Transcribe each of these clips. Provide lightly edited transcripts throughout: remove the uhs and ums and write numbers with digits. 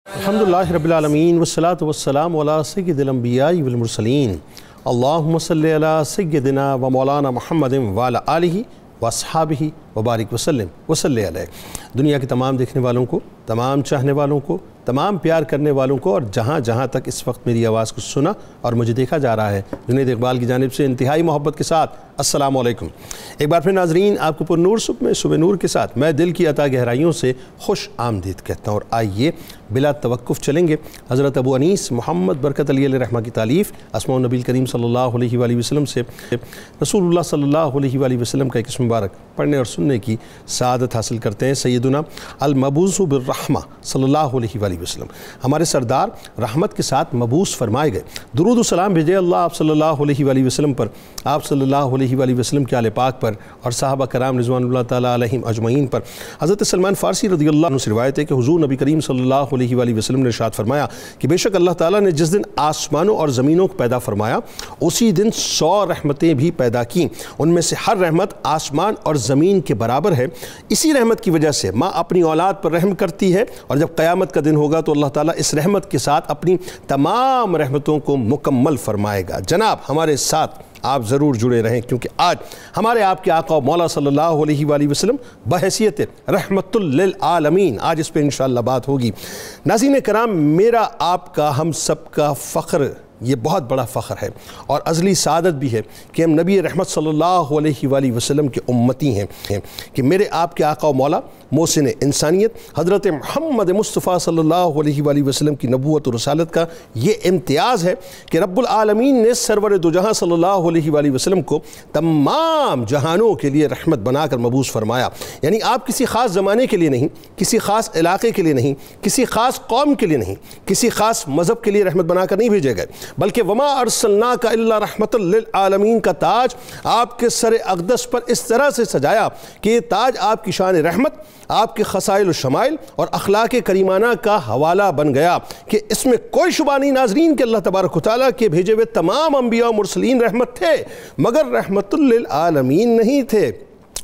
الحمدللہ رب العالمین والصلاة والسلام علی سید الانبیاء والمرسلین اللہم صلی علی سیدنا و مولانا محمد وعلی آلہ واصحابہ وبارک وسلم وصلی علیہ۔ دنیا کے تمام دیکھنے والوں کو، تمام چاہنے والوں کو، تمام پیار کرنے والوں کو اور جہاں جہاں تک اس وقت میری آواز کو سنا اور مجھے دیکھا جا رہا ہے، جنید اقبال کی جانب سے انتہائی محبت کے ساتھ السلام علیکم۔ ایک بار پھر ناظرین، آپ کو پر نور صبح میں صبح نور کے ساتھ میں دل کی عطا گہرائیوں سے خوش آمدید کہتا ہوں، اور آئیے بلا توقف چلیں گے حضرت ابو انیس محمد برکت علی علیہ رحمہ کی تالیف اسماء النبی کریم صلی اللہ علیہ وآلہ وسلم سے رسول اللہ صلی اللہ علیہ وآلہ وسلم کا ایک اسم مبارک پڑھنے اور سننے کی سعادت حاصل کرتے ہیں۔ سیدنا المبعوث بالرحمہ صلی اللہ علیہ وآلہ وسلم، ہمارے سردار رحمت کے ساتھ مبعوث فرمائے گئے، درود و سلام بھیجے اللہ آپ صلی اللہ علیہ وآلہ وسلم پر، آپ صلی اللہ علیہ وآلہ وسلم کے آل پاک پر اور صحابہ کرام رضوان اللہ تعالیٰ علیہم اجمعین پر۔ حضرت سلمان فارسی رضی اللہ عنہ سے روایت ہے کہ حضور نبی کریم صلی اللہ علیہ وآلہ وسلم نے ارشاد فرمایا کہ بے شک اللہ تعالیٰ نے جس دن آسمانوں اور زمینوں کو پیدا فرمایا اسی دن 100 رحمتیں بھی پیدا کیں، ان میں سے ہر رحمت آسمان اور زمین کے برابر ہے۔ اسی رحمت کی وجہ سے ماں اپنی اولاد پر رحم کرتی ہے، اور جب قیامت کا دن ہوگا تو اللہ تعالیٰ اس رحمت کے ساتھ اپنی تمام رحمتوں کو مکمل فرمائے گا۔ جناب ہمارے ساتھ آپ ضرور جڑے رہیں، کیونکہ آج ہمارے آپ کے آقا و مولا صلی اللہ علیہ وآلہ وسلم بحیثیت رحمت للعالمین آج اس پہ انشاءاللہ بات ہوگی۔ ناظرین کرام، میرا آپ کا ہم سب کا فخر، یہ بہت بڑا فخر ہے اور ازلی سعادت بھی ہے کہ ہم نبی رحمت صلی اللہ علیہ وآلہ وسلم کے امتی ہیں، کہ میرے آپ کے آقا و مولا محسن انسانیت حضرت محمد مصطفیٰ صلی اللہ علیہ وآلہ وسلم کی نبوت و رسالت کا یہ امتیاز ہے کہ رب العالمین نے سرور دو جہاں صلی اللہ علیہ وآلہ وسلم کو تمام جہانوں کے لیے رحمت بنا کر مبعوث فرمایا۔ یعنی آپ کسی خاص زمانے کے لیے نہیں، کسی خاص علاقے کے لیے نہیں، کسی خاص قوم کے لیے نہیں، کسی خاص مذہب کے لیے رحمت بنا کر نہیں بھیجے گئے، بلکہ وما ارسلناک الا رحمت للعالمین کا تاج آپ کے سر اقدس پر اس طرح سے سجایا کہ یہ تاج آپ کی شان رحمت، آپ کے خصائل و شمائل اور اخلاق کریمانہ کا حوالہ بن گیا، کہ اس میں کوئی شبہ نہیں ناظرین کہ اللہ تبارک و تعالیٰ کے بھیجے ہوئے تمام انبیاء و مرسلین رحمت تھے، مگر رحمت للعالمین نہیں تھے۔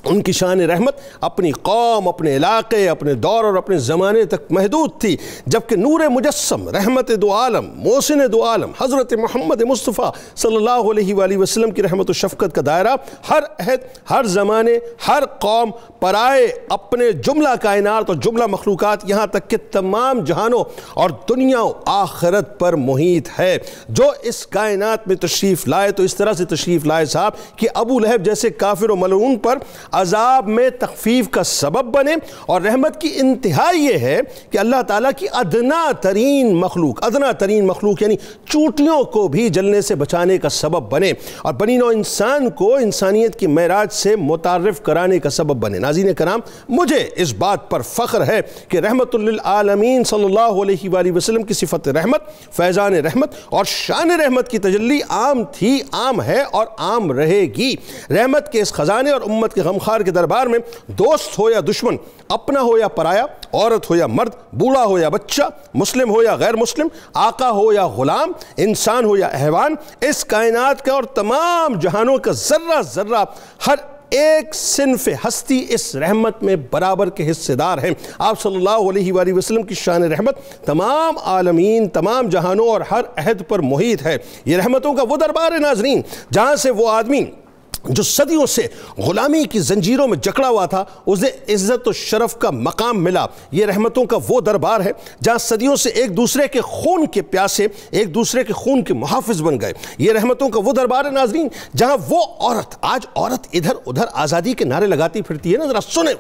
ان کی شان رحمت اپنی قوم، اپنے علاقے، اپنے دور اور اپنے زمانے تک محدود تھی، جبکہ نور مجسم رحمت دو عالم، محسن دو عالم حضرت محمد مصطفیٰ صلی اللہ علیہ وآلہ وسلم کی رحمت و شفقت کا دائرہ ہر عہد، ہر زمانے، ہر قوم، پرائے، اپنے جملہ کائنات اور جملہ مخلوقات، یہاں تک کہ تمام جہانوں اور دنیا و آخرت پر محیط ہے۔ جو اس کائنات میں تشریف لائے تو اس طرح سے تشریف لائے صاحب کہ ابو لہب جیسے کافر و ملعون پر عذاب میں تخفیف کا سبب بنے، اور رحمت کی انتہا یہ ہے کہ اللہ تعالیٰ کی ادنا ترین مخلوق یعنی چوٹیوں کو بھی جلنے سے بچانے کا سبب بنے، اور بنی نوع انسان کو انسانیت کی معراج سے متعارف کرانے کا سبب بنے۔ ناظرین کرام، مجھے اس بات پر فخر ہے کہ رحمت للعالمین صلی اللہ علیہ وآلہ وسلم کی صفت رحمت، فیضان رحمت اور شان رحمت کی تجلی عام تھی، عام ہے اور عام رہے گی۔ رحمت کے اس خزانے اور امت کے غمخوار کے دربار میں دوست ہو یا دشمن، اپنا ہو یا پرایا، عورت ہو یا مرد، بوڑھا ہو یا بچہ، مسلم ہو یا غیر مسلم، آقا ہو یا غلام، انسان ہو یا حیوان، اس کائنات کا اور تمام جہانوں کا ذرہ ذرہ، ہر ایک صنف ہستی اس رحمت میں برابر کے حصے دار ہیں۔ آپ صلی اللہ علیہ وآلہ وسلم کی شان رحمت تمام عالمین، تمام جہانوں اور ہر عہد پر محیط ہے۔ یہ رحمتوں کا وہ دربار ہے ناظرین جہاں سے وہ آدمی جو صدیوں سے غلامی کی زنجیروں میں جکڑا ہوا تھا اسے عزت و شرف کا مقام ملا۔ یہ رحمتوں کا وہ دربار ہے جہاں صدیوں سے ایک دوسرے کے خون کے پیاسے، ایک دوسرے کے خون کے محافظ بن گئے۔ یہ رحمتوں کا وہ دربار ہے ناظرین جہاں وہ عورت، آج عورت ادھر ادھر آزادی کے نعرے لگاتی پھرتی ہے نا، ذرا سنیں،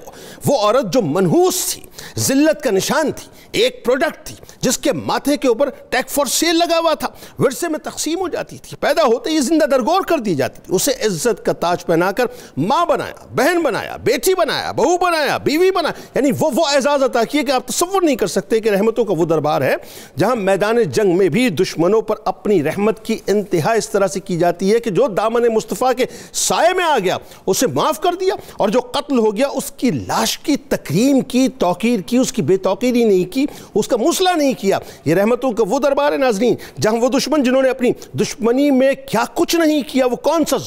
وہ عورت جو منحوس تھی، ذلت کا نشان تھی، ایک پروڈکٹ تھی جس کے ماتھے کے اوپر ٹیگ فار سیل لگا ہوا تھا، ورثے میں تقسیم ہو جاتی تھی، پیدا ہوتے ہی زندہ درگور کر دی جاتی تھی، اسے عزت کا تاج پہنا کر ماں بنایا، بہن بنایا، بیٹی بنایا، بہو بنایا، بیوی بنایا، یعنی وہ اعزاز عطا کیے کہ آپ تصور نہیں کر سکتے کہ رحمتوں کا وہ دربار ہے جہاں میدان جنگ میں بھی دشمنوں پر اپنی رحمت کی انتہا اس طرح سے کی جاتی ہے کہ جو دامن مصطفیٰ کے سائے میں آ گیا اسے معاف کر دیا، اور جو قتل ہو گیا اس کی لاش کی تکریم کی، توقیر کی، اس کی بے توقیری نہیں کی، اس کا مصلح نہیں کیا۔ یہ رحمتوں کا وہ دربار ہے ناظرین جہاں وہ دشمن جنہوں نے اپنی دشمنی میں کیا کچھ نہیں کیا، وہ کون سا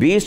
20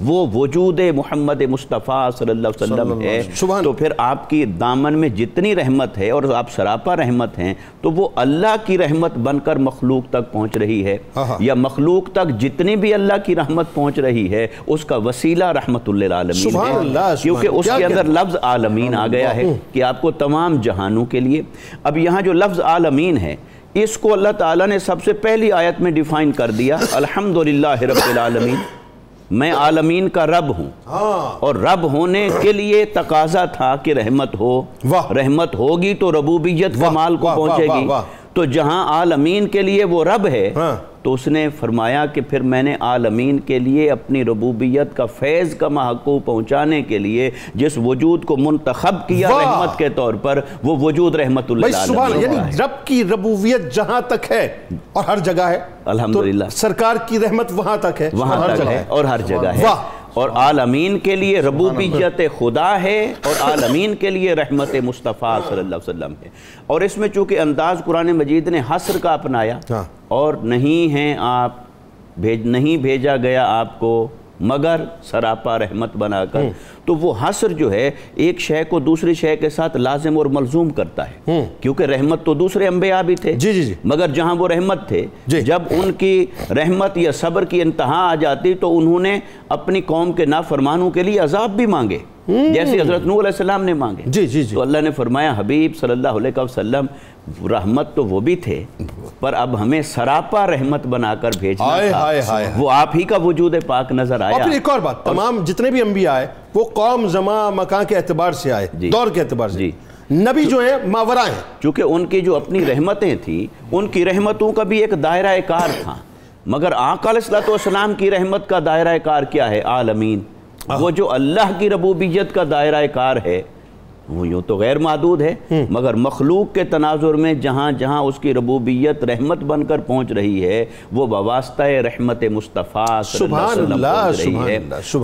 وہ وجود محمد مصطفیٰ صلی اللہ علیہ وسلم ہے، تو پھر آپ کی دامن میں جتنی رحمت ہے اور آپ سراپا رحمت ہیں تو وہ اللہ کی رحمت بن کر مخلوق تک پہنچ رہی ہے، یا مخلوق تک جتنی بھی اللہ کی رحمت پہنچ رہی ہے اس کا وسیلہ رحمت للعالمین ہے، کیونکہ اس کے اندر لفظ عالمین آ گیا ہے کہ آپ کو تمام جہانوں کے لیے۔ اب یہاں جو لفظ عالمین ہے اس کو اللہ تعالیٰ نے سب سے پہلی آیت میں ڈیفائن کر دیا، الحمدللہ رب العالمین، میں عالمین کا رب ہوں، اور رب ہونے کے لیے تقاضا تھا کہ رحمت ہو، رحمت ہوگی تو ربوبیت کمال کو پہنچے گی، تو جہاں عالمین کے لیے وہ رب ہے تو اس نے فرمایا کہ پھر میں نے عالمین کے لیے اپنی ربوبیت کا فیض کا محقوق پہنچانے کے لیے جس وجود کو منتخب کیا رحمت کے طور پر، وہ وجود رحمت للعالمین، یعنی رب کی ربوبیت جہاں تک ہے اور ہر جگہ ہے، الحمدللہ سرکار کی رحمت وہاں تک ہے، وہاں تک ہے اور ہر جگہ ہے، اور عالمین کے لیے ربوبیت خدا ہے اور عالمین کے لیے رحمت مصطفیٰ صلی اللہ علیہ وسلم ہے۔ اور اس میں چونکہ انداز قرآن مجید نے حصر کا اپنایا، اور نہیں ہیں آپ، نہیں بھیجا گیا آپ کو مگر سراپا رحمت بنا کر، تو وہ حصر جو ہے ایک شے کو دوسری شے کے ساتھ لازم اور ملزوم کرتا ہے، کیونکہ رحمت تو دوسرے انبیاء بھی تھے، مگر جہاں وہ رحمت تھے، جب ان کی رحمت یا صبر کی انتہا آ جاتی تو انہوں نے اپنی قوم کے نافرمانوں کے لیے عذاب بھی مانگے، جیسے حضرت نوح علیہ السلام نے مانگے، تو اللہ نے فرمایا حبیب صلی اللہ علیہ وسلم رحمت تو وہ بھی تھے پر اب ہمیں سراپا رحمت بنا کر بھیجنا تھا، وہ آپ ہی کا وجود پاک نظر آیا۔ اور پھر ایک اور بات، تمام جتنے بھی انبیاء آئے وہ قوم زمان مکان کے اعتبار سے آئے، دور کے اعتبار سے، نبی جو ہیں ماورا ہیں، چونکہ ان کی جو اپنی رحمتیں تھیں ان کی رحمتوں کا بھی ایک دائرہ کار تھا، مگر آقا علیہ السلام کی رحمت کا دائرہ کار کیا ہے؟ عالمین، وہ جو اللہ کی ربوبیت کا دائرہ کار ہے وہ یوں تو غیر محدود ہے، مگر مخلوق کے تناظر میں جہاں جہاں اس کی ربوبیت رحمت بن کر پہنچ رہی ہے وہ بواسطہ رحمت مصطفیٰ صلی اللہ علیہ وسلم پہنچ رہی ہے۔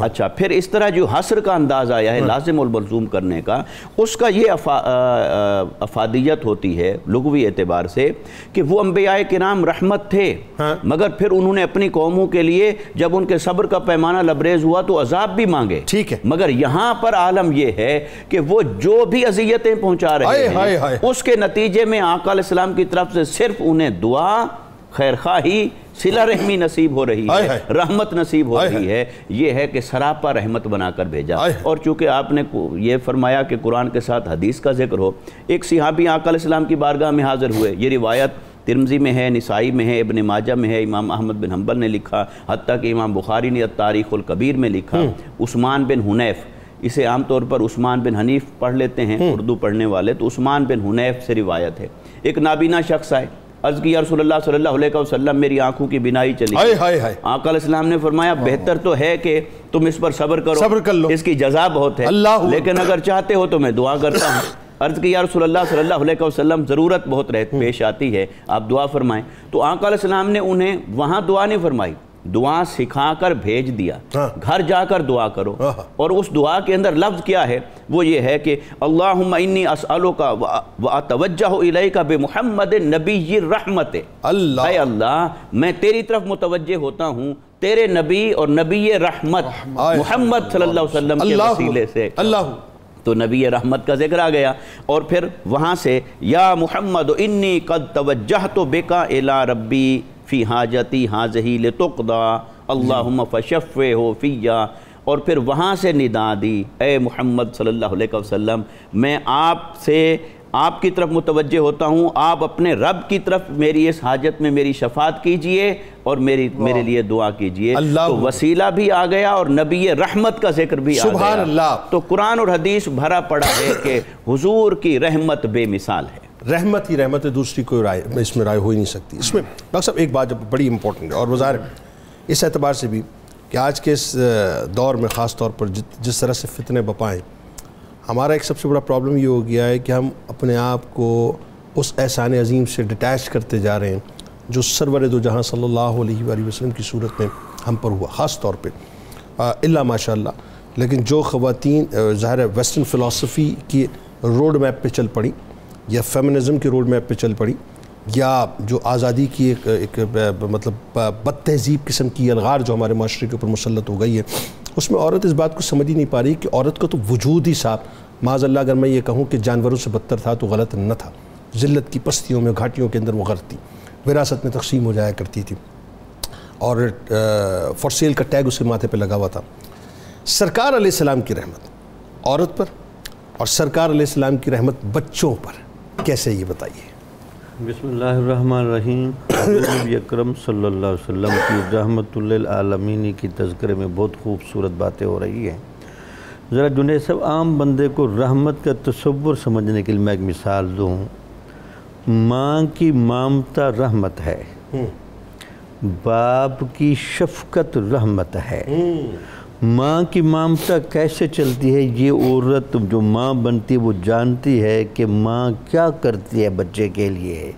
اچھا، پھر اس طرح جو حصر کا انداز آیا ہے لازم والملزوم کرنے کا، اس کا یہ افادیت ہوتی ہے لغوی اعتبار سے کہ وہ انبیاء کرام رحمت تھے، مگر پھر انہوں نے اپنی قوموں کے لیے جب ان کے صبر کا پیمانہ لبریز ہوا تو عذاب بھی مانگے، مگر یہاں پر عالم یہ ہے کہ وہ جو بھی اذیتیں پہنچا رہے ہیں اس کے نتیجے میں آقا علیہ السلام کی طرف سے صرف انہیں دعا، خیرخواہی، صلہ رحمی نصیب ہو رہی ہے، رحمت نصیب ہو رہی ہے، یہ ہے کہ سراپا رحمت بنا کر بھیجا۔ اور چونکہ آپ نے یہ فرمایا کہ قرآن کے ساتھ حدیث کا ذکر ہو، ایک صحابی آقا علیہ السلام کی بارگاہ میں حاضر ہوئے، یہ روایت ترمذی میں ہے، نسائی میں ہے، ابن ماجہ میں ہے، امام احمد بن حنبل نے لکھا، حتیٰ کہ امام بخاری نے تاریخ الکبیر میں لکھا، عثمان بن حنیف، اسے عام طور پر عثمان بن حنیف پڑھ لیتے ہیں اردو پڑھنے والے، تو عثمان بن حنیف سے روایت ہے، ایک نابینا شخص آئے، عرض کی یا رسول اللہ صلی اللہ علیہ وسلم میری آنکھوں کی بینائی چلی گئی، آقا علیہ السلام نے فرمایا بہتر تو ہے کہ تم اس پر صبر کرو، اس کی جزا بہت ہے، لیکن اگر چاہتے ہو تو میں دعا کرتا ہوں۔ عرض کی یا رسول اللہ صلی اللہ علیہ وسلم ضرورت بہت پیش آتی ہے، آپ دعا فرمائیں، تو آقا علیہ السلام نے انہیں وہاں دعا نہیں فرمائی، دعا سکھا کر بھیج دیا، گھر جا کر دعا کرو، اور اس دعا کے اندر لفظ کیا ہے؟ وہ یہ ہے کہ اللہم انی اسألک واتوجہ الیک بمحمد نبی الرحمت، اے اللہ میں تیری طرف متوجہ ہوتا ہوں تیرے نبی اور نبی رحمت محمد صلی اللہ علیہ وسلم کے وسیلے سے، تو نبی رحمت کا ذکر آ گیا، اور پھر وہاں سے یا محمد انی قد توجہت بکا الی ربی فی حاجتی حاذہی لتقضی اللہم فشفعہ فیہ، اور پھر وہاں سے ندا دی اے محمد صلی اللہ علیہ وسلم میں آپ کی طرف متوجہ ہوتا ہوں، آپ اپنے رب کی طرف میری اس حاجت میں میری شفاعت کیجئے اور میرے لیے دعا کیجئے، تو وسیلہ بھی آ گیا اور نبی رحمت کا ذکر بھی آ گیا، تو قرآن اور حدیث بھرا پڑا ہے کہ حضور کی رحمت بے مثال ہے، رحمت ہی رحمت ہے، دوسری کوئی رائے اس میں رائے ہو ہی نہیں سکتی۔ اس میں ڈاکٹر صاحب ایک بات بڑی امپورٹنٹ ہے، اور بظاہر اس اعتبار سے بھی کہ آج کے اس دور میں خاص طور پر جس طرح سے فتنے بپائیں، ہمارا ایک سب سے بڑا پرابلم یہ ہو گیا ہے کہ ہم اپنے آپ کو اس احسان عظیم سے ڈیٹیچ کرتے جا رہے ہیں جو سرور دو جہاں صلی اللہ علیہ وآلہ وسلم کی صورت میں ہم پر ہوا، خاص طور پہ اللہ ماشاء اللہ۔ لیکن جو خواتین ظاہر ہے ویسٹرن فلسفی کی روڈ میپ پہ چل پڑی، یا فیمنزم کی روڈ میپ پہ چل پڑی، یا جو آزادی کی ایک مطلب بد تہذیب قسم کی الغار جو ہمارے معاشرے کے اوپر مسلط ہو گئی ہے، اس میں عورت اس بات کو سمجھ ہی نہیں پا رہی کہ عورت کا تو وجود ہی صاف، معاذ اللہ اگر میں یہ کہوں کہ جانوروں سے بدتر تھا تو غلط نہ تھا، ذلت کی پستیوں میں گھاٹیوں کے اندر وہ غرق تھی، وراثت میں تقسیم ہو جایا کرتی تھی، اور فار سیل کا ٹیگ اس کے ماتھے پہ لگا ہوا تھا۔ سرکار علیہ السلام کی رحمت عورت پر اور سرکار علیہ السلام کی رحمت بچوں پر کیسے، یہ بتائیے۔ بسم اللہ الرحمن الرحیم۔ نبی اکرم صلی اللہ علیہ وسلم کی رحمت للعالمین کی تذکرے میں بہت خوبصورت باتیں ہو رہی ہیں۔ ذرا جنید صاحب، عام بندے کو رحمت کا تصور سمجھنے کے لیے میں ایک مثال دوں۔ ماں کی ممتا رحمت ہے، باپ کی شفقت رحمت ہے۔ ماں کی ممتا کیسے چلتی ہے؟ یہ عورت جو ماں بنتی ہے وہ جانتی ہے کہ ماں کیا کرتی ہے بچے کے لیے،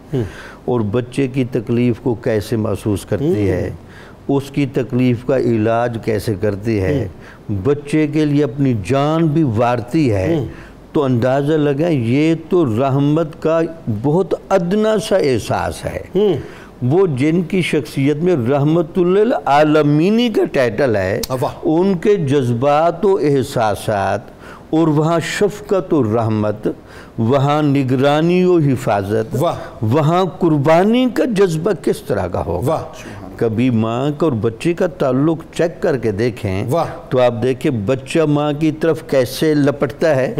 اور بچے کی تکلیف کو کیسے محسوس کرتی ہے، اس کی تکلیف کا علاج کیسے کرتی ہے، بچے کے لیے اپنی جان بھی وارتی ہے۔ تو اندازہ لگائیں، یہ تو رحمت کا بہت ادنا سا احساس ہے۔ وہ جن کی شخصیت میں رحمت للعالمین کا ٹائٹل ہے، ان کے جذبات و احساسات، اور وہاں شفقت و رحمت، وہاں نگرانی و حفاظت، وہاں قربانی کا جذبہ کس طرح کا ہوگا۔ کبھی ماں کا اور بچے کا تعلق چیک کر کے دیکھیں تو آپ دیکھیں بچہ ماں کی طرف کیسے لپٹتا ہے،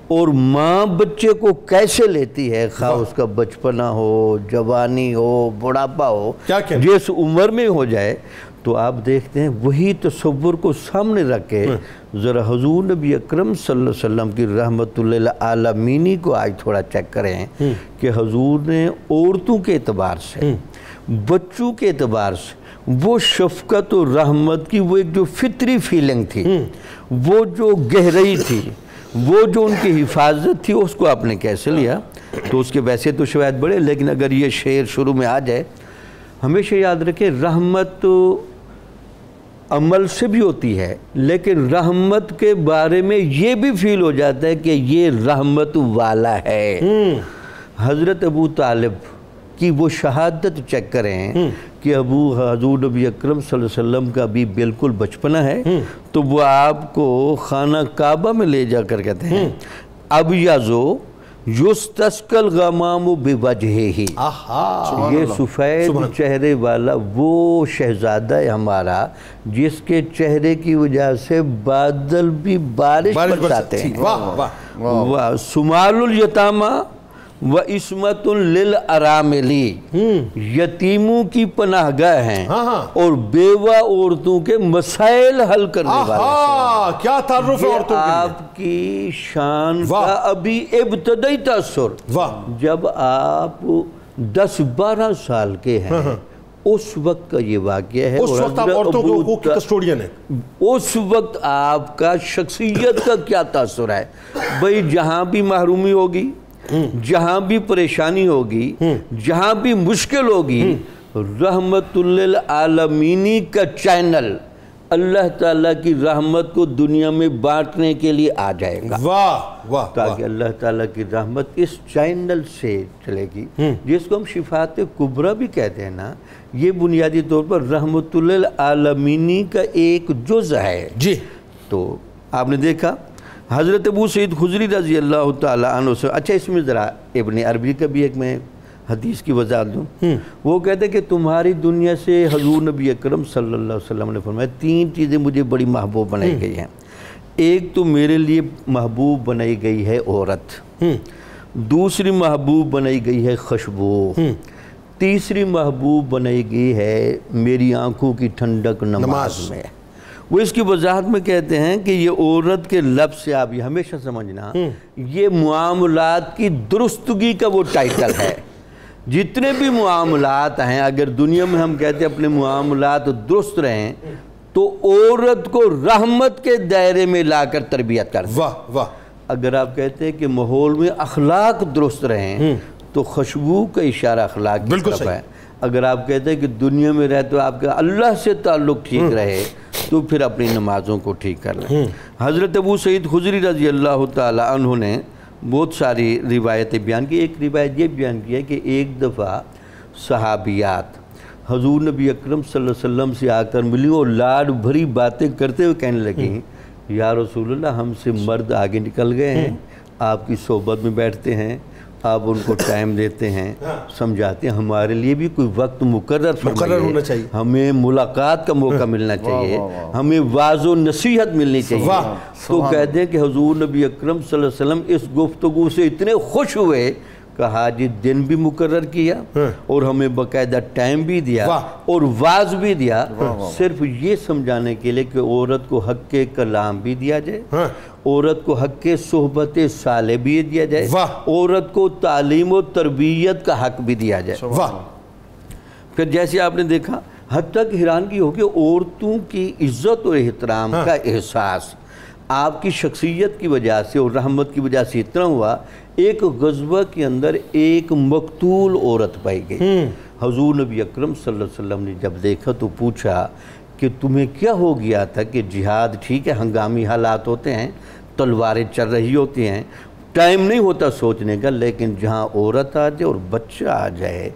اور ماں بچے کو کیسے لیتی ہے، خواہ اس کا بچپنا ہو، جوانی ہو، بڑھاپا ہو، جس عمر میں ہو جائے۔ تو آپ دیکھتے ہیں وہی تصور کو سامنے رکھ کے ذرا حضور نبی اکرم صلی اللہ علیہ وسلم کی رحمت للعالمین کو آج تھوڑا چیک کریں کہ حضور نے عورتوں کے اعتبار سے، بچوں کے اعتبار سے، وہ شفقت و رحمت کی وہ ایک جو فطری فیلنگ تھی، وہ جو گہرائی تھی، وہ جو ان کی حفاظت تھی، اس کو آپ نے کیسے لیا؟ تو اس کے ویسے تو شاید بڑے، لیکن اگر یہ شعر شروع میں آ جائے، ہمیشہ یاد رکھیں رحمت عمل سے بھی ہوتی ہے، لیکن رحمت کے بارے میں یہ بھی فیل ہو جاتا ہے کہ یہ رحمت والا ہے۔ حضرت ابو طالب کی وہ شہادت چیک کریں کہ حضور نبی اکرم صلی اللہ علیہ وسلم کا بھی بالکل بچپنا ہے، تو وہ آپ کو خانہ کعبہ میں لے جا کر کہتے ہیں اب یازو یستسقی الغمام بوجہہ، یہ سفید چہرے والا وہ شہزادہ ہے ہمارا جس کے چہرے کی وجہ سے بادل بھی بارش برساتے ہیں۔ سمال الیتامہ وعصمت للاراملی، یتیموں کی پناہ گاہ ہیں اور بیوہ عورتوں کے مسائل حل کرنے والے۔ کیا تعارف ہے عورتوں کے لیے؟ آپ کی شان کا ابھی ابتدائی تاثر جب آپ 10-12 سال کے ہیں، اس وقت کا یہ واقعہ ہے۔ اس وقت آپ عورتوں کے حقوق کی کسٹوڈین ہیں۔ اس وقت آپ کا شخصیت کا کیا تاثر ہے؟ بھئی جہاں بھی محرومی ہوگی، جہاں بھی پریشانی ہوگی، جہاں بھی مشکل ہوگی، رحمت للعالمین کا چینل اللہ تعالیٰ کی رحمت کو دنیا میں بانٹنے کے لیے آ جائے گا، تاکہ اللہ تعالیٰ کی رحمت اس چینل سے چلے گی، جس کو ہم شفاعت کبریٰ بھی کہتے ہیں نا۔ یہ بنیادی طور پر رحمت للعالمین کا ایک جز ہے۔ جی، تو آپ نے دیکھا حضرت ابو سعید خدری رضی اللہ تعالیٰ عنہ سے، اچھا اس میں ذرا ابن عربی کا بھی ایک میں حدیث کی وضاحت دوں۔ وہ کہتے ہیں کہ تمہاری دنیا سے حضور نبی اکرم صلی اللہ علیہ وسلم نے فرمایا 3 چیزیں مجھے بڑی محبوب بنائی گئی ہیں۔ ایک تو میرے لیے محبوب بنائی گئی ہے عورت، دوسری محبوب بنائی گئی ہے خوشبو، تیسری محبوب بنائی گئی ہے میری آنکھوں کی ٹھنڈک نماز میں۔ وہ اس کی وضاحت میں کہتے ہیں کہ یہ عورت کے لفظ سے آپ یہ ہمیشہ سمجھنا، یہ معاملات کی درستگی کا وہ ٹائٹل ہے۔ جتنے بھی معاملات ہیں، اگر دنیا میں ہم کہتے ہیں اپنے معاملات درست رہیں، تو عورت کو رحمت کے دائرے میں لا کر تربیت کرتے ہیں۔ اگر آپ کہتے ہیں کہ ماحول میں اخلاق درست رہیں، تو خوشبو کا اشارہ اخلاق کی طرف ہے۔ اگر آپ کہتے ہیں کہ دنیا میں رہتے آپ کا اللہ سے تعلق ٹھیک رہے، تو پھر اپنی نمازوں کو ٹھیک کر لیں۔ حضرت ابو سعید خدری رضی اللہ تعالیٰ عنہ نے بہت ساری روایتیں بیان کی۔ ایک روایت یہ بیان کی ہے کہ ایک دفعہ صحابیات حضور نبی اکرم صلی اللہ علیہ وسلم سے آ کر ملی اور لاڈ بھری باتیں کرتے ہوئے کہنے لگیں یا رسول اللہ ہم سے مرد آگے نکل گئے ہیں، آپ کی صحبت میں بیٹھتے ہیں، آپ ان کو ٹائم دیتے ہیں، سمجھاتے ہیں، ہمارے لیے بھی کوئی وقت مقرر ہونا چاہیے، ہمیں ملاقات کا موقع ملنا چاہیے، ہمیں واعظ و نصیحت ملنی چاہیے۔ تو کہتے ہیں کہ حضور نبی اکرم صلی اللہ علیہ وسلم اس گفتگو سے اتنے خوش ہوئے، کہا جی دن بھی مقرر کیا اور ہمیں باقاعدہ ٹائم بھی دیا اور واعظ بھی دیا، صرف یہ سمجھانے کے لیے کہ عورت کو حق کلام بھی دیا جائے، عورت کو حق صحبت صالح بھی دیا جائے، عورت کو تعلیم و تربیت کا حق بھی دیا جائے۔ پھر جیسے آپ نے دیکھا حتیٰ کہ حیرانگی ہو کہ عورتوں کی عزت اور احترام کا احساس آپ کی شخصیت کی وجہ سے اور رحمت کی وجہ سے اتنا ہوا، ایک غزوہ کے اندر ایک مقتول عورت پائی گئی۔ حضور نبی اکرم صلی اللہ علیہ وسلم نے جب دیکھا تو پوچھا کہ تمہیں کیا ہو گیا تھا؟ کہ جہاد ٹھیک ہے، ہنگامی حالات ہوتے ہیں، تلواریں چل رہی ہوتی ہیں، ٹائم نہیں ہوتا سوچنے کا، لیکن جہاں عورت آ جائے اور بچہ آ جائے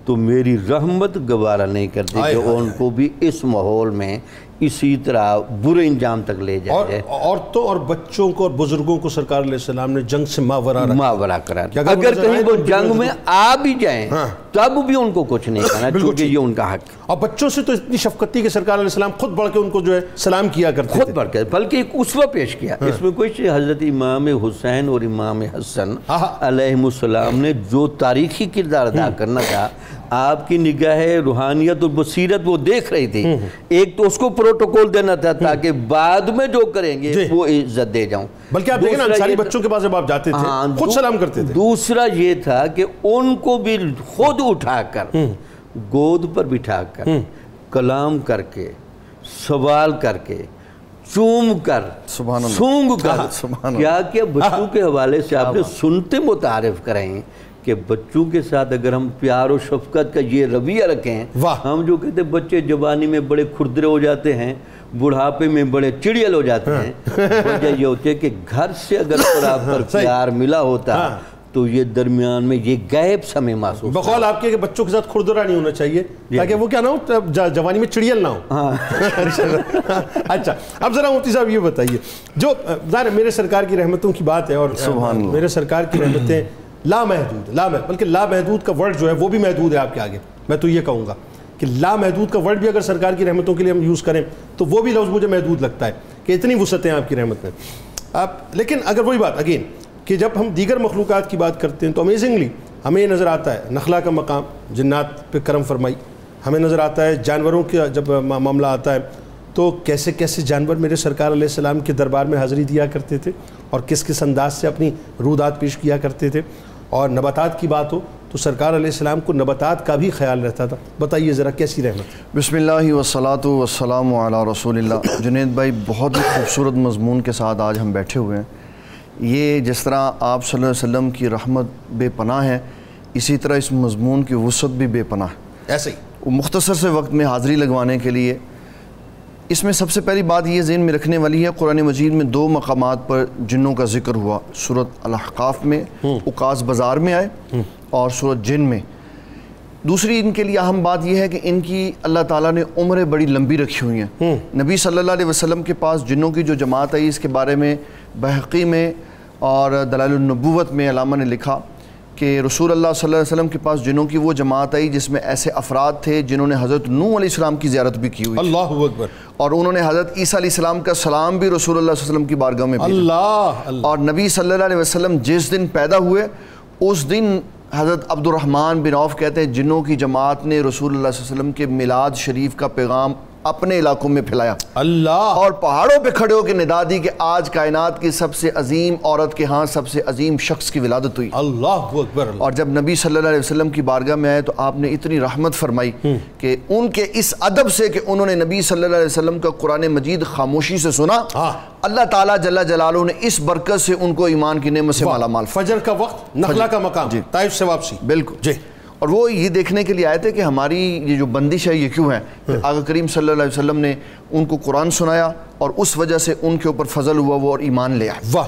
تو میری رحمت گوارہ نہیں کرتی کہ ان کو بھی اس ماحول میں اسی طرح برے انجام تک لے جائے۔ عورتوں اور بچوں کو اور بزرگوں کو سرکار علیہ السلام نے جنگ سے ماورا کرا دیا۔ اگر کہیں وہ جنگ میں آ بھی جائیں تب بھی ان کو کچھ نہیں کرنا، کیونکہ یہ ان کا حق۔ اور بچوں سے تو اتنی شفقت تھی کہ سرکار علیہ السلام خود بڑھ کے ان کو جو ہے سلام کیا کرتے تھے، خود بڑھ کے، بلکہ ایک اسوہ پیش کیا۔ اس میں کچھ حضرت امام حسین اور امام حسن علیہ السلام نے جو تاریخی کردار ادا کرنا تھا، آپ کی نگاہ روحانیت اور بصیرت وہ دیکھ رہی تھی، ایک تو اس کو پروٹوکول دینا تھا تاکہ بعد میں جو کریں گے وہ عزت دے جاؤں، بلکہ آپ دیکھیں نا انصاری بچوں کے پاس جب آپ جاتے تھے خود سلام کرتے تھے۔ دوسرا یہ تھا کہ ان کو بھی خود اٹھا کر گود پر بٹھا کر کلام کر کے سوال کر کے چوم کر سونگ کر کیا بچوں کے حوالے سے آپ نے سنتے متعارف کریں کہ بچوں کے ساتھ اگر ہم پیار و شفقت کا یہ رویہ رکھیں، ہم جو کہتے ہیں بچے جوانی میں بڑے کھردرے ہو جاتے ہیں، بڑھاپے میں بڑے چڑیل ہو جاتے ہیں، وجہ یہ ہوتی ہے کہ گھر سے اگر پر پیار ملا ہوتا تو یہ درمیان میں یہ غائب سمے محسوس۔ بقول آپ کے کہ بچوں کے ساتھ کھردرا نہیں ہونا چاہیے تاکہ وہ کیا نہ ہو، جوانی میں چڑیل نہ ہو۔ اچھا اب ذرا مفتی صاحب یہ بتائیے، جو ظاہر میرے سرکار کی رحمتوں کی بات ہے اور میرے سرکار کی رحمتیں لامحدود، بلکہ لامحدود کا ورڈ جو ہے وہ بھی محدود ہے آپ کے آگے۔ میں تو یہ کہوں گا کہ لامحدود کا ورڈ بھی اگر سرکار کی رحمتوں کے لیے ہم یوز کریں تو وہ بھی لفظ مجھے محدود لگتا ہے کہ اتنی وسعتیں آپ کی رحمت میں۔ لیکن اگر وہی بات اگین کہ جب ہم دیگر مخلوقات کی بات کرتے ہیں تو امیزنگلی ہمیں یہ نظر آتا ہے نخلا کا مقام، جنات پہ کرم فرمائی، ہمیں نظر آتا ہے جانوروں کا جب معاملہ آتا ہے تو کیسے کیسے جانور میرے سرکار علیہ السلام کے دربار میں حاضری دیا کرتے تھے اور کس کس انداز سے اپنی رودات پیش کیا کرتے تھے۔ اور نباتات کی بات ہو تو سرکار علیہ السلام کو نباتات کا بھی خیال رہتا تھا، بتائیے ذرا کیسی رحمت؟ بسم اللہ والصلاۃ والسلام علی رسول اللہ۔ جنید بھائی بہت ہی خوبصورت مضمون کے ساتھ آج ہم بیٹھے ہوئے ہیں۔ یہ جس طرح آپ صلی اللہ علیہ وسلم کی رحمت بے پناہ ہے، اسی طرح اس مضمون کی وسعت بھی بے پناہ ہے۔ ایسے ہی مختصر سے وقت میں حاضری لگوانے کے لیے اس میں سب سے پہلی بات یہ ذہن میں رکھنے والی ہے، قرآن مجید میں 2 مقامات پر جنوں کا ذکر ہوا، سورۃ الاحقاف میں اوقاز بازار میں آئے اور سورۃ جن میں۔ دوسری ان کے لیے اہم بات یہ ہے کہ ان کی اللہ تعالیٰ نے عمریں بڑی لمبی رکھی ہوئی ہیں۔ نبی صلی اللہ علیہ وسلم کے پاس جنوں کی جو جماعت آئی، اس کے بارے میں بحقی میں اور دلائل النبوت میں علامہ نے لکھا کہ رسول اللہ صلی اللہ علیہ وسلم کے پاس جنوں کی وہ جماعت آئی جس میں ایسے افراد تھے جنہوں نے حضرت نوح علیہ السلام کی زیارت بھی کی ہوئی، اللہ اکبر، اور انہوں نے حضرت عیسیٰ علیہ السلام کا سلام بھی رسول اللہ صلی اللہ علیہ وسلم کی بارگاہ میں بھیجا۔ اور نبی صلی اللہ علیہ وسلم جس دن پیدا ہوئے اس دن حضرت عبد الرحمن بن عوف کہتے ہیں جنوں کی جماعت نے رسول اللہ صلی اللہ علیہ وسلم کے میلاد شریف کا پیغام اپنے علاقوں میں پھیلایا، اللہ، اور پہاڑوں پہ کھڑے ہو کے ندا دی کہ آج کائنات کی سب سے عظیم عورت کے ہاں سب سے عظیم شخص کی ولادت ہوئی۔ اللہ اکبر۔ اور جب نبی صلی اللہ علیہ وسلم کی بارگاہ میں آئے تو آپ نے اتنی رحمت فرمائی کہ ان کے اس ادب سے کہ انہوں نے نبی صلی اللہ علیہ وسلم کا قرآن مجید خاموشی سے سنا، اللہ تعالیٰ جل جلالہ نے اس برکت سے ان کو ایمان کی نعمت سے مالا مال۔ فجر کا وقت، نخلا کا مقام، طائف سے واپسی، بالکل جی۔ اور وہ یہ دیکھنے کے لیے آئے تھے کہ ہماری یہ جو بندش ہے یہ کیوں ہے، کہ آقا کریم صلی اللہ علیہ وسلم نے ان کو قرآن سنایا اور اس وجہ سے ان کے اوپر فضل ہوا وہ اور ایمان لے آئے۔ واہ۔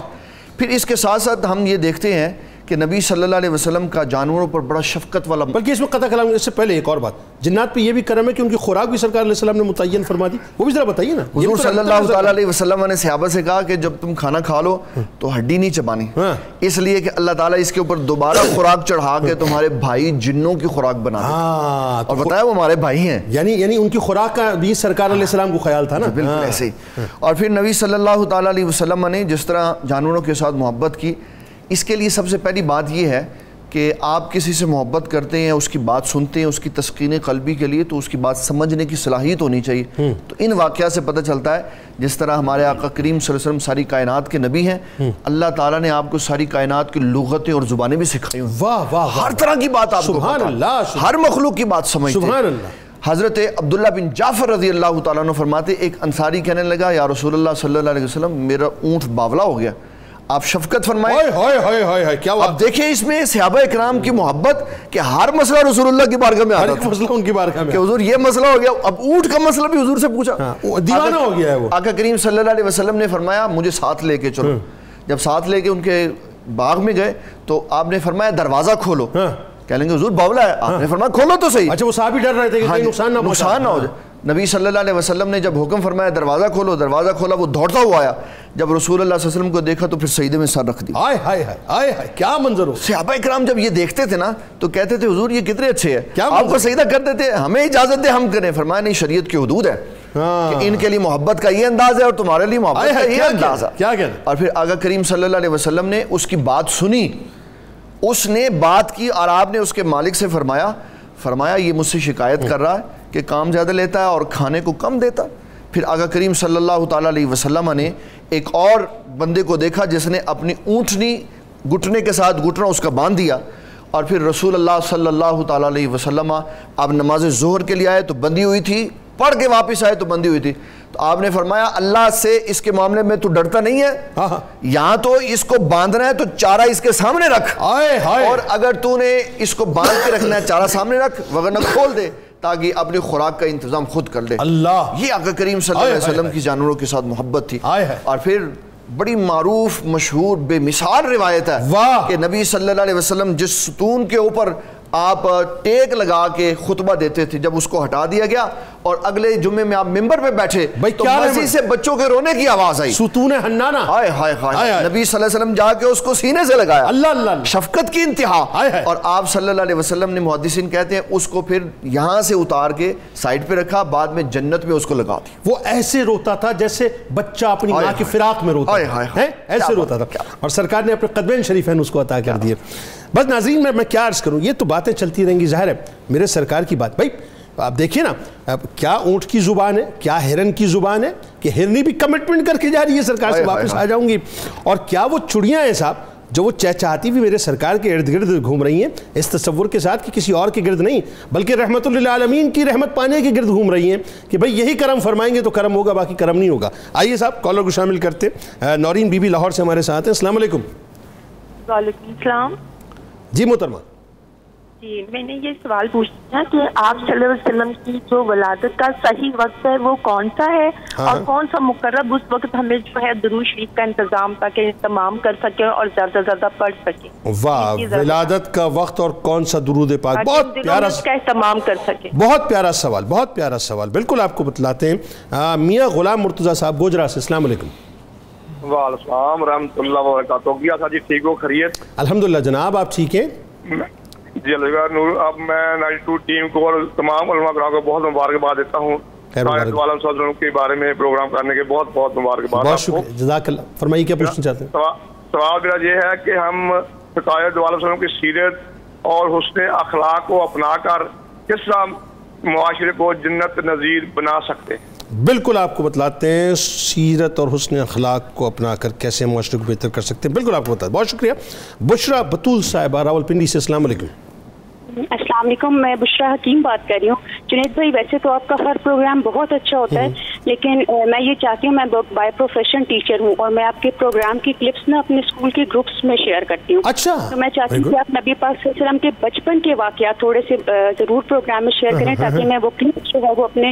پھر اس کے ساتھ ساتھ ہم یہ دیکھتے ہیں کہ نبی صلی اللہ علیہ وسلم کا جانوروں پر بڑا شفقت والا، بلکہ اس میں قطع کلام اس سے پہلے ایک اور بات، جنات پہ یہ بھی کرم ہے کہ ان کی خوراک بھی سرکار علیہ السلام نے متعین فرما دی، وہ بھی ذرا بتائیے نا۔ حضور صلی اللہ تعالیٰ علیہ وسلم نے صحابہ سے کہا کہ جب تم کھانا کھا لو تو ہڈی نہیں چبانی، اس لیے کہ اللہ تعالیٰ اس کے اوپر دوبارہ خوراک چڑھا کے تمہارے بھائی جنوں کی خوراک بنا دیتا، اور بتایا وہ ہمارے بھائی ہیں، یعنی ان کی خوراک کا بھی سرکار علیہ السلام کو خیال تھا نا، بالکل ایسے ہی۔ اور پھر نبی صلی اللہ تعالیٰ علیہ وسلم نے جس طرح جانوروں کے ساتھ محبت کی، اس کے لیے سب سے پہلی بات یہ ہے کہ آپ کسی سے محبت کرتے ہیں، اس کی بات سنتے ہیں، اس کی تسکین قلبی کے لیے تو اس کی بات سمجھنے کی صلاحیت ہونی چاہیے۔ تو ان واقعات سے پتہ چلتا ہے جس طرح ہمارے آقا کریم صلی اللہ علیہ وسلم ساری کائنات کے نبی ہیں، اللہ تعالیٰ نے آپ کو ساری کائنات کی لغتیں اور زبانیں بھی سکھائی ہیں، واہ واہ، ہر طرح کی بات آپ کو سبحان اللہ، ہر مخلوق کی بات سمجھتے ہیں۔ سبحان اللہ۔ حضرت عبداللہ بن جعفر رضی اللہ تعالیٰ عنہ فرماتے، ایک انصاری کہنے لگا یا رسول اللہ صلی اللہ علیہ وسلم میرا اونٹ باولا ہو گیا، آپ شفقت فرمائیں۔ کیا اب دیکھیں اس میں صحابہ اکرام کی محبت کہ ہر مسئلہ رسول اللہ کی بارگاہ میں آتا تھا، مسئلہ ان کی بارگاہ میں کہ حضور یہ مسئلہ ہو گیا، اب اونٹ کا مسئلہ بھی حضور سے پوچھا، دیوانہ ہو گیا ہے وہ۔ آقا کریم صلی اللہ علیہ وسلم نے فرمایا مجھے ساتھ لے کے چلو، جب ساتھ لے کے ان کے باغ میں گئے تو آپ نے فرمایا دروازہ کھولو، کہہ لیں گے حضور باولا ہے، آپ نے فرمایا کھولو تو صحیح۔ اچھا وہ صحابی ڈر رہے تھے کہ کہیں نقصان نہ ہو جائے، نبی صلی اللہ علیہ وسلم نے جب حکم فرمایا دروازہ کھولو، دروازہ کھولا، وہ دوڑتا ہوا آیا، جب رسول اللہ صلی اللہ علیہ وسلم کو دیکھا تو پھر سجدے میں سر رکھ دیا۔ آئے ہائے ہائے ہائے، کیا منظر ہو۔ صحابہ اکرام جب یہ دیکھتے تھے نا تو کہتے تھے حضور یہ کتنے اچھے ہیں، آپ کو سجدہ کرتے تھے، ہمیں اجازت دے ہم کریں، فرمایا نہیں شریعت کی حدود ہے کہ ان کے لیے محبت کا یہ انداز ہے اور تمہارے لیے محبت کا یہ انداز ہے۔ اور پھر آقا کریم صلی اللہ علیہ وسلم نے اس کی بات سنی، اس نے بات کی اور آپ نے اس کے مالک سے فرمایا یہ مجھ سے شکایت کر رہا ہے کہ کام زیادہ لیتا ہے اور کھانے کو کم دیتا۔ پھر آقا کریم صلی اللہ تعالیٰ علیہ وسلم نے ایک اور بندے کو دیکھا جس نے اپنی اونٹنی گھٹنے کے ساتھ گھٹنا اس کا باندھ دیا، اور پھر رسول اللہ صلی اللہ تعالیٰ علیہ وسلم آپ نماز ظہر کے لیے آئے تو بندھی ہوئی تھی، پڑھ کے واپس آئے تو بندھی ہوئی تھی، تو آپ نے فرمایا اللہ سے اس کے معاملے میں تو ڈرتا نہیں ہے، یہاں تو اس کو باندھنا ہے تو چارہ اس کے سامنے رکھ، اور اگر تو نے اس کو باندھ کے رکھنا ہے چارہ سامنے رکھ، وغیرہ کھول دے تاکہ اپنی خوراک کا انتظام خود کر لے۔ اللہ، یہ آقا کریم صلی اللہ علیہ وسلم کی جانوروں کے ساتھ محبت تھی۔ اور پھر بڑی معروف مشہور بے مثال روایت ہے کہ نبی صلی اللہ علیہ وسلم جس ستون کے اوپر آپ ٹیک لگا کے خطبہ دیتے تھے، جب اس کو ہٹا دیا گیا اور اگلے جمعے میں آپ ممبر پہ بیٹھے تو مسجد سے بچوں کے رونے کی آواز آئی، ستون حنانہ، ہائے ہائے ہائے، نبی صلی اللہ علیہ وسلم جا کے اس کو سینے سے لگایا، اللہ اللہ، شفقت کی انتہا۔ اور آپ صلی اللہ علیہ وسلم نے، محدثین کہتے ہیں، اس کو پھر یہاں سے اتار کے سائڈ پہ رکھا، بعد میں جنت میں اس کو لگا دیا۔ وہ ایسے روتا تھا جیسے بچہ اپنی ماں کی فراق میں روتا ہے، ایسے روتا تھا، اور سرکار نے اپنے قدمین شریفین اس کو عطا کر دیے۔ بس ناظرین میں کیا عرض کروں، یہ تو باتیں چلتی رہیں گی، ظاہر ہے میرے سرکار کی بات، بھائی آپ دیکھیں نا کیا اونٹ کی زبان ہے، کیا ہرن کی زبان ہے کہ ہرنی بھی کمٹمنٹ کر کے جا رہی ہے سرکار سے واپس آ جاؤں گی، اور کیا وہ چڑیاں ہیں صاحب جو وہ چہچہاتی بھی میرے سرکار کے ارد گرد گھوم رہی ہیں، اس تصور کے ساتھ کہ کسی اور کے گرد نہیں بلکہ رحمت للعالمین کی رحمت پانے کے گرد گھوم رہی ہیں کہ بھئی یہی کرم فرمائیں گے تو کرم ہوگا، باقی کرم نہیں ہوگا۔ آئیے صاحب کالر کو شامل کرتے، نورین بی بی لاہور سے ہمارے ساتھ ہیں۔ السلام علیکم۔ وعلیکم السلام۔ جی محترمہ، جی میں نے یہ سوال پوچھنا کہ آپ صلی اللہ علیہ وسلم کی جو ولادت کا صحیح وقت ہے وہ کون سا ہے، اور کون سا مقرب اس وقت ہمیں جو ہے درود شریف کا انتظام تاکہ تمام کر سکیں اور زیادہ سے زیادہ پڑھ سکیں۔ واہ، ولادت کا وقت اور کون سا درود پاک، بہت پیارا کا اہتمام کر سکیں۔ بہت پیارا سوال، بہت پیارا سوال، بالکل آپ کو بتلاتے ہیں۔ میاں غلام مرتضیٰ صاحب گوجرا سے، السلام علیکم۔ وعلیکم السلام ورحمۃ اللہ وبرکاتہ۔ کیا تھا جی، ٹھیک ہو، خیریت؟ الحمدللہ جناب، آپ ٹھیک ہیں؟ جی اللہ نور، اب میں 92 ٹیم کو اور تمام علماء کرام کو بہت مبارکباد دیتا ہوں کے بارے میں پروگرام کرنے کے، بہت بہت مبارکباد۔ بہت شکریہ، جزاک اللہ۔ فرمائیے کیا پوچھنا چاہتے ہیں؟ سوال میرا یہ ہے کہ ہم سرکار دو عالم کی سیرت اور حسن اخلاق کو اپنا کر کس طرح معاشرے کو جنت نظیر بنا سکتے ہیں؟ بالکل آپ کو بتلاتے ہیں، سیرت اور حسن اخلاق کو اپنا کر کیسے معاشرے کو بہتر کر سکتے ہیں، بالکل آپ کو بتاتے ہیں۔ بہت شکریہ۔ بشرا بطول صاحبہ راولپنڈی سے، السلام علیکم۔ السلام علیکم، میں بشرا حکیم بات کر رہی ہوں۔ جنید بھائی ویسے تو آپ کا ہر پروگرام بہت اچھا ہوتا ہے، لیکن میں یہ چاہتی ہوں، میں بائی پروفیشن ٹیچر ہوں اور میں آپ کے پروگرام کی کلپس نا اپنے اسکول کے گروپس میں شیئر کرتی ہوں۔ اچھا، تو میں چاہتی ہوں کہ آپ نبی پاک صلی اللہ علیہ وسلم کے بچپن کے واقعات تھوڑے سے ضرور پروگرام میں شیئر کریں تاکہ میں وہ کلپس جو ہے وہ اپنے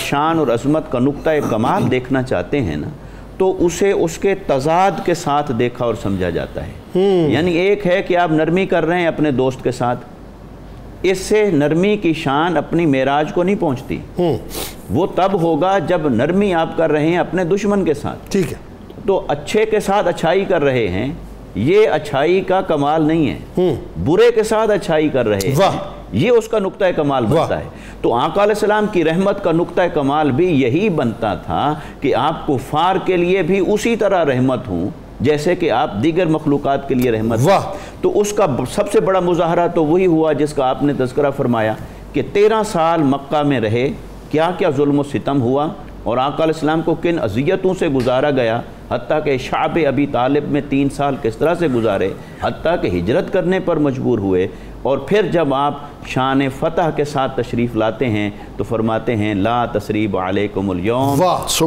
شان اور عظمت کا نقطہ کمال دیکھنا چاہتے ہیں نا تو اسے اس کے تضاد کے ساتھ دیکھا اور سمجھا جاتا ہے. یعنی ایک ہے کہ آپ نرمی کر رہے ہیں اپنے دوست کے ساتھ، اس سے نرمی کی شان اپنی معراج کو نہیں پہنچتی. وہ تب ہوگا جب نرمی آپ کر رہے ہیں اپنے دشمن کے ساتھ. ٹھیک ہے. تو اچھے کے ساتھ اچھائی کر رہے ہیں، یہ اچھائی کا کمال نہیں ہے. برے کے ساتھ اچھائی کر رہے ہیں، یہ اس کا نقطہ کمال بنتا ہے. تو آقا علیہ السلام کی رحمت کا نقطہ کمال بھی یہی بنتا تھا کہ آپ کفار کے لیے بھی اسی طرح رحمت ہوں جیسے کہ آپ دیگر مخلوقات کے لیے رحمت. تو اس کا سب سے بڑا مظاہرہ تو وہی ہوا جس کا آپ نے تذکرہ فرمایا کہ 13 سال مکہ میں رہے، کیا کیا ظلم و ستم ہوا اور آقا علیہ السلام کو کن اذیتوں سے گزارا گیا، حتیٰ کہ شعب ابی طالب میں 3 سال کس طرح سے گزارے، حتیٰ کہ ہجرت کرنے پر مجبور ہوئے. اور پھر جب آپ شان فتح کے ساتھ تشریف لاتے ہیں تو فرماتے ہیں لا تثریب علیکم اليوم، آج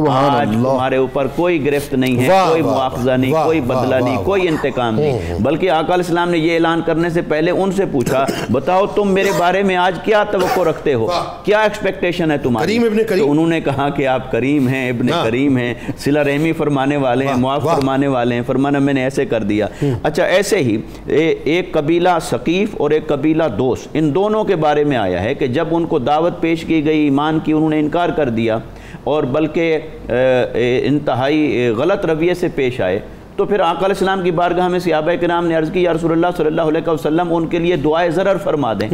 تمہارے اوپر کوئی گرفت نہیں ہے، کوئی مواخذہ نہیں، کوئی بدلہ نہیں، کوئی انتقام نہیں. بلکہ آقا علیہ السلام نے یہ اعلان کرنے سے پہلے ان سے پوچھا بتاؤ تم میرے بارے میں آج کیا توقع رکھتے ہو، کیا ایکسپیکٹیشن ہے تمہاری. تو انہوں نے کہا کہ آپ کریم ہیں، ابن کریم ہیں، صلہ رحمی فرمانے والے ہیں، معاف فرمانے والے ہیں. فرمانا میں نے ایسے کر دیا. اچھا ایسے ہی ایک قبیلہ ثقیف اور ایک قبیلہ دوس، ان دونوں کے بارے میں آیا ہے کہ جب ان کو دعوت پیش کی گئی ایمان کی انہوں نے انکار کر دیا اور بلکہ انتہائی غلط رویے سے پیش آئے. تو پھر آقا علیہ السلام کی بارگاہ میں صحابہ کرام نے عرض کی یا رسول اللہ صلی اللہ علیہ وسلم ان کے لیے دعائے ضرر فرما دیں.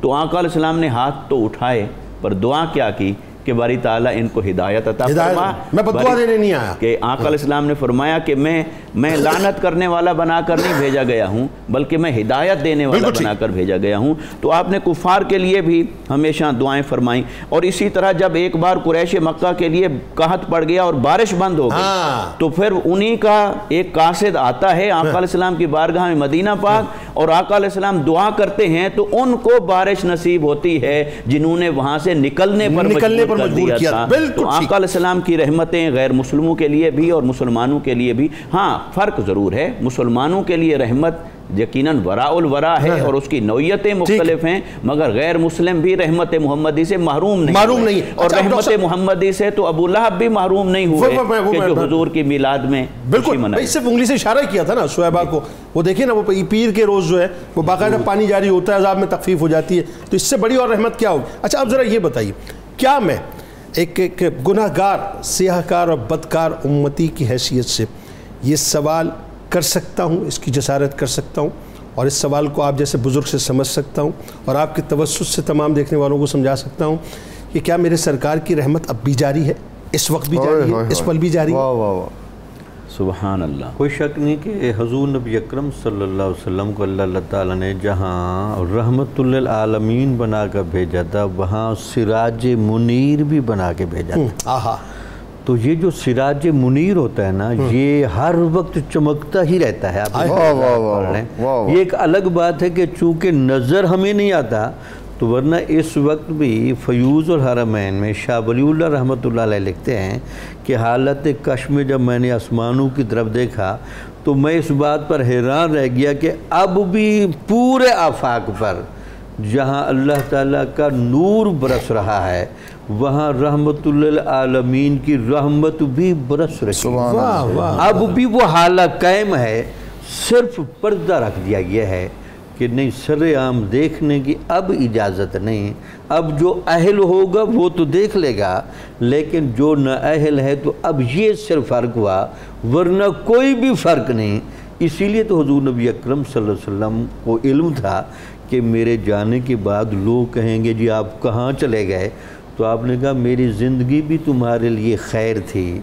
تو آقا علیہ السلام نے ہاتھ تو اٹھائے پر دعا کیا کی کہ باری تعالیٰ ان کو ہدایت عطا فرما. میں بدعا دینے نہیں آیا. کہ آقا علیہ السلام نے فرمایا کہ میں لعنت کرنے والا بنا کر نہیں بھیجا گیا ہوں بلکہ میں ہدایت دینے والا بنا کر بھیجا گیا ہوں. تو آپ نے کفار کے لیے بھی ہمیشہ دعائیں فرمائیں. اور اسی طرح جب ایک بار قریش مکہ کے لیے قحط پڑ گیا اور بارش بند ہو گئی تو پھر انہی کا ایک قاصد آتا ہے آقا علیہ السلام کی بارگاہ میں مدینہ پاک اور آقا علیہ السلام دعا کرتے ہیں تو ان کو بارش نصیب ہوتی ہے جنہوں نے وہاں سے نکلنے پر مجبور دیا تھا. تو آقا علیہ السلام کی رحمتیں غیر مسلموں کے لیے بھی اور مسلمانوں کے لیے بھی. ہاں فرق ضرور ہے، مسلمانوں کے لیے رحمت یقیناً وراء الورا ہے اور اس کی نوعیتیں مختلف ہیں، مگر غیر مسلم بھی رحمت محمدی سے محروم نہیں. اور رحمت محمدی سے تو ابو لہب بھی محروم نہیں ہوئے کہ جو حضور کی میلاد میں خوشی منائی. صرف انگلی سے اشارہ کیا تھا نا صحابہ کو. وہ دیکھیں نا وہ پیر کے روز جو ہے وہ باقاعدہ پانی جاری ہوتا ہے، عذاب میں تخفیف ہو جاتی ہے. تو اس سے بڑی اور رحمت کیا ہوگی؟ اچھا اب ذرا یہ بتائیے کیا میں ایک گناہ گار سیاہ کار اور بدکار امتی کی حیثیت سے یہ سوال کر سکتا ہوں، اس کی جسارت کر سکتا ہوں اور اس سوال کو آپ جیسے بزرگ سے سمجھ سکتا ہوں اور آپ کے توسط سے تمام دیکھنے والوں کو سمجھا سکتا ہوں کہ کیا میرے سرکار کی رحمت اب بھی جاری ہے، اس وقت بھی جاری ہے، اس پل بھی جاری ہے؟ سبحان اللہ. کوئی شک نہیں کہ حضور نبی اکرم صلی اللہ علیہ وسلم کو اللہ تعالیٰ نے جہاں رحمت للعالمین بنا کر بھیجا تھا وہاں سراج منیر بھی بنا کے بھیجا تھا. تو یہ جو سراج منیر ہوتا ہے نا یہ ہر وقت چمکتا ہی رہتا ہے. یہ ایک الگ بات ہے کہ چونکہ نظر ہمیں نہیں آتا تو ورنہ اس وقت بھی فیوز الحرمین میں شاہ ولی اللہ رحمۃ اللہ علیہ لکھتے ہیں کہ حالت کش میں جب میں نے آسمانوں کی طرف دیکھا تو میں اس بات پر حیران رہ گیا کہ اب بھی پورے آفاق پر جہاں اللہ تعالیٰ کا نور برس رہا ہے وہاں رحمت للعالمین کی رحمت بھی برس رہی ہے. اب بھی وہ حالت قائم ہے، صرف پردہ رکھ دیا گیا ہے کہ نہیں سر عام دیکھنے کی اب اجازت نہیں. اب جو اہل ہوگا وہ تو دیکھ لے گا لیکن جو نہ اہل ہے تو اب یہ صرف فرق ہوا ورنہ کوئی بھی فرق نہیں. اسی لیے تو حضور نبی اکرم صلی اللہ علیہ وسلم کو علم تھا کہ میرے جانے کے بعد لوگ کہیں گے جی آپ کہاں چلے گئے. تو آپ نے کہا میری زندگی بھی تمہارے لیے خیر تھی،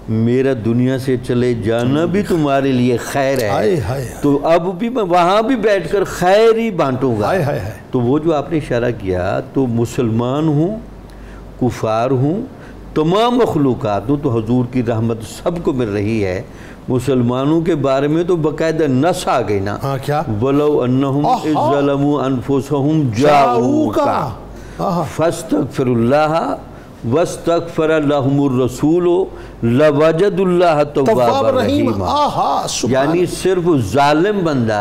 میرا دنیا سے چلے جانا بھی تمہارے لیے خیر ہے، تو اب بھی میں وہاں بھی بیٹھ کر خیر ہی بانٹوں گا. تو وہ جو آپ نے اشارہ کیا تو مسلمان ہوں کفار ہوں تمام مخلوقات ہوں تو حضور کی رحمت سب کو مل رہی ہے. مسلمانوں کے بارے میں تو باقاعدہ نص آ گئی نا وَلَوْ أَنَّهُمْ إِذْ ظَلَمُوا أَنفُسَهُمْ جَاءُوكَ فَاسْتَغْفِرُوا اللَّهَ وَاسْتَغْفَرَ لَهُمُ الرَّسُولُ لَوَجَدُوا اللَّهَ تَوَّابًا رَحِيمًا. یعنی صرف ظالم بندہ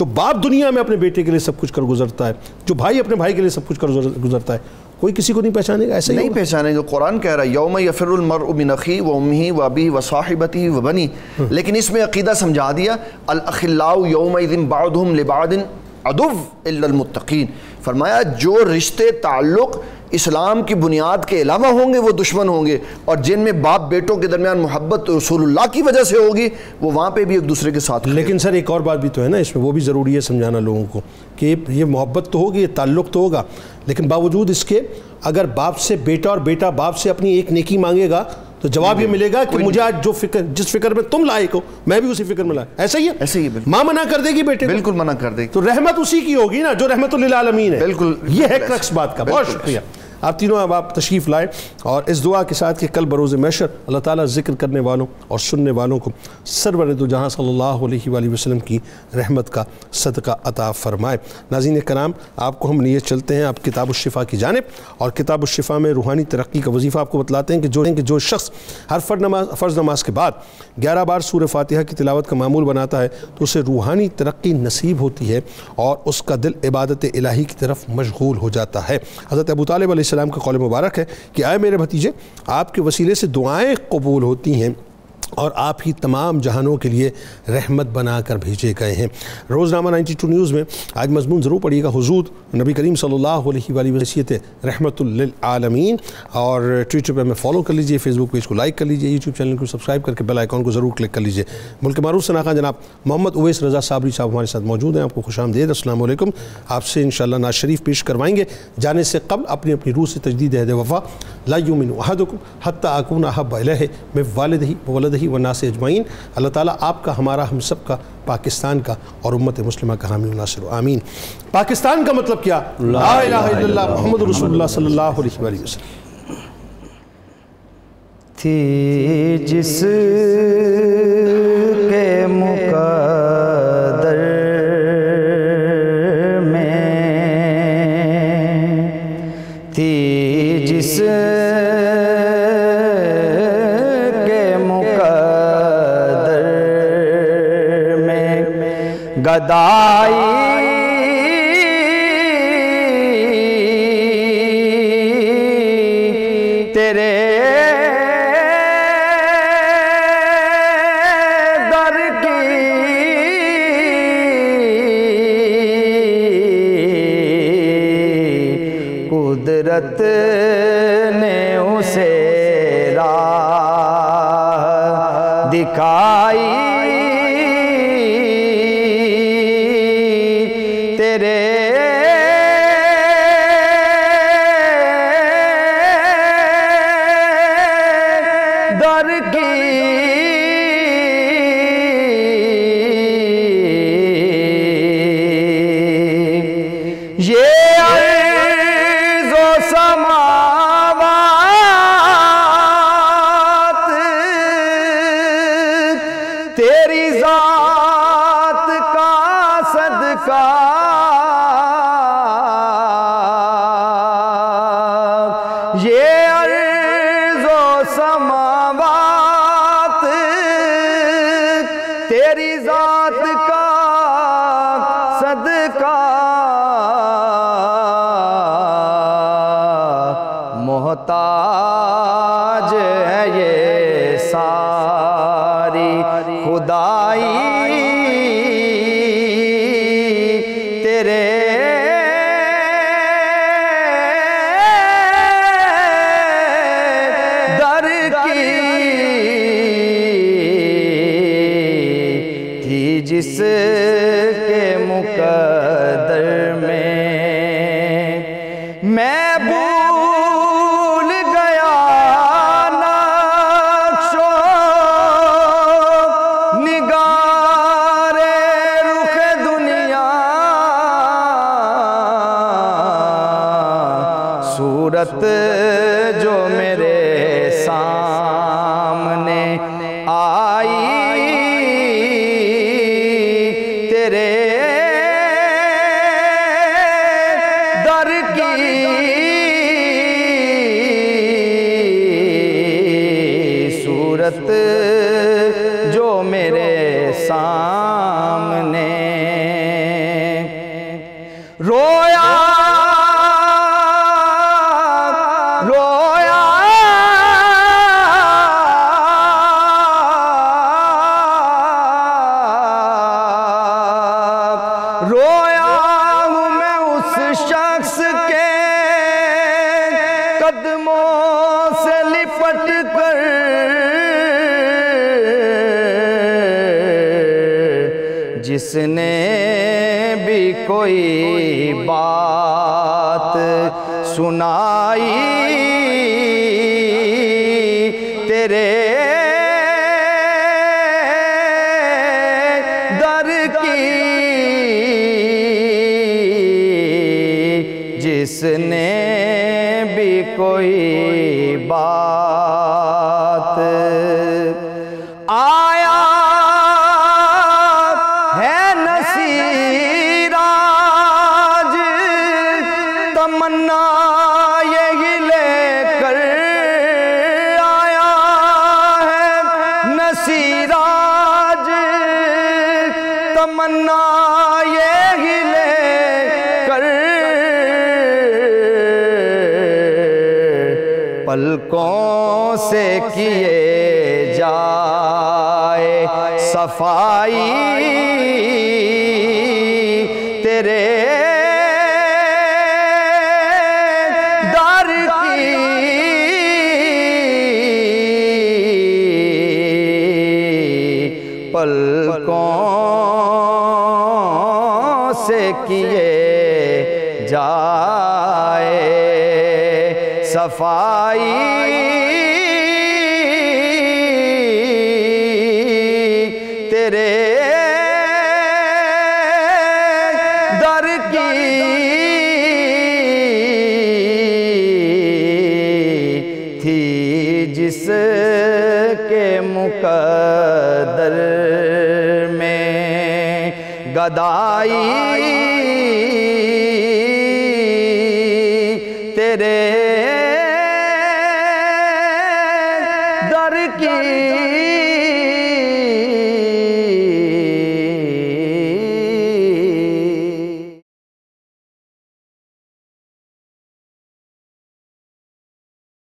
جو باپ دنیا میں اپنے بیٹے کے لیے سب کچھ کر گزرتا ہے، جو بھائی اپنے بھائی کے لیے سب کچھ کر گزرتا ہے، کوئی کسی کو نہیں پہچانے گا. ایسے نہیں پہچانے گا. قرآن کہہ رہا ہے یوم یفر المرء من اخیہ و امہ و ابیہ و صاحبتہ و بنیہ، لیکن اس میں عقیدہ سمجھا دیا الاخلاء یومئذ بعضهم لبعض عدو الا المتقین. فرمایا جو رشتے تعلق اسلام کی بنیاد کے علاوہ ہوں گے وہ دشمن ہوں گے، اور جن میں باپ بیٹوں کے درمیان محبت رسول اللہ کی وجہ سے ہوگی وہ وہاں پہ بھی ایک دوسرے کے ساتھ. لیکن سر ایک اور بات بھی تو ہے نا اس میں، وہ بھی ضروری ہے سمجھانا لوگوں کو کہ یہ محبت تو ہوگی، یہ تعلق تو ہوگا، لیکن باوجود اس کے اگر باپ سے بیٹا اور بیٹا باپ سے اپنی ایک نیکی مانگے گا تو جواب یہ ملے گا کہ مجھے آج جس فکر میں تم لائق ہو میں بھی اسی فکر میں لائق. ایسا ہی ہے. ایسے ہی ہے. ماں منع کر دے گی بیٹے کو، بالکل منع کر دے گی، تو رحمت اسی کی ہوگی نا جو رحمت للعالمین ہے. بالکل یہ ہے کرکس بات کا. بہت شکریہ آپ تینوں. اب آپ تشریف لائے اور اس دعا کے ساتھ کہ کل بروز محشر اللہ تعالیٰ ذکر کرنے والوں اور سننے والوں کو سرور دو جہاں صلی اللہ علیہ وآلہ وسلم کی رحمت کا صدقہ عطا فرمائے. ناظرین کرام، آپ کو ہم لیے چلتے ہیں اب کتاب الشفا کی جانب، اور کتاب الشفا میں روحانی ترقی کا وظیفہ آپ کو بتلاتے ہیں کہ جو شخص ہر فرض نماز کے بعد 11 بار سورہ فاتحہ کی تلاوت کا معمول بناتا ہے تو اسے روحانی ترقی نصیب ہوتی ہے اور اس کا دل عبادت الہی کی طرف مشغول ہو جاتا ہے. حضرت ابو طالب علیہ السلام کا قول مبارک ہے کہ اے میرے بھتیجے، آپ کے وسیلے سے دعائیں قبول ہوتی ہیں اور آپ ہی تمام جہانوں کے لیے رحمت بنا کر بھیجے گئے ہیں. روزنامہ 92 نیوز میں آج مضمون ضرور پڑھیے گا، حضور نبی کریم صلی اللہ علیہ وآلہ وسلم رحمت للعالمین. اور ٹویٹر پہ ہمیں فالو کر لیجئے، فیس بک پیج کو لائک کر لیجئے، یوٹیوب چینل کو سبسکرائب کر کے بیل آئیکن کو ضرور کلک کر لیجئے. ملک معروف سے ناخواں جناب محمد اویس رضا صابری صاحب ہمارے ساتھ موجود ہیں. آپ کو خوش آمدید. السلام علیکم. آپ سے انشاءاللہ نعت شریف پیش کروائیں گے. جانے سے قبل اپنی روح سے تجدید عہد وفا. لا یؤمن احدکم حتی اکون احب الیہ من والدہ وولدہ والناس اجمعین. اللہ تعالیٰ آپ کا، ہمارا، ہم سب کا، پاکستان کا اور امت مسلمہ کا حامی و ناصر. آمین. پاکستان کا مطلب کیا؟ لا الہ الا اللہ محمد رسول اللہ صلی اللہ علیہ وآلہ وسلم. تھی جس کے مقدر میں، تھی جس کے مقدر میں گدائی تیرے در کی قدرت نے اسے راہ دکھائی. تیرے در کی یہ ارض و سماوات تیری ذات کا صدقہ، یہ ارض و سماوات تیری ذات کا صدقہ، محتاج ہے یہ ساری خدائی تیرے در کی. تھی جس کے مقدر میں میں بھول گیا نقش و نگار رخ دنیا، صورت جو میرے سامنے آئی تیرے در کی صورت جو میرے سامنے جس نے بھی کوئی بات سنائی تیرے در کی، جس نے بھی کوئی بات آیا ہے نصیر آج تمنا یہی لے کر آیا ہے نصیر آج تمنا یہی لے کر، پلکوں سے کیے جائے صفائی تیرے در کی، پلکوں سے کیے جائے صفائی تیرے در کی تھی، جس کے مقدر میں گدائی تیرے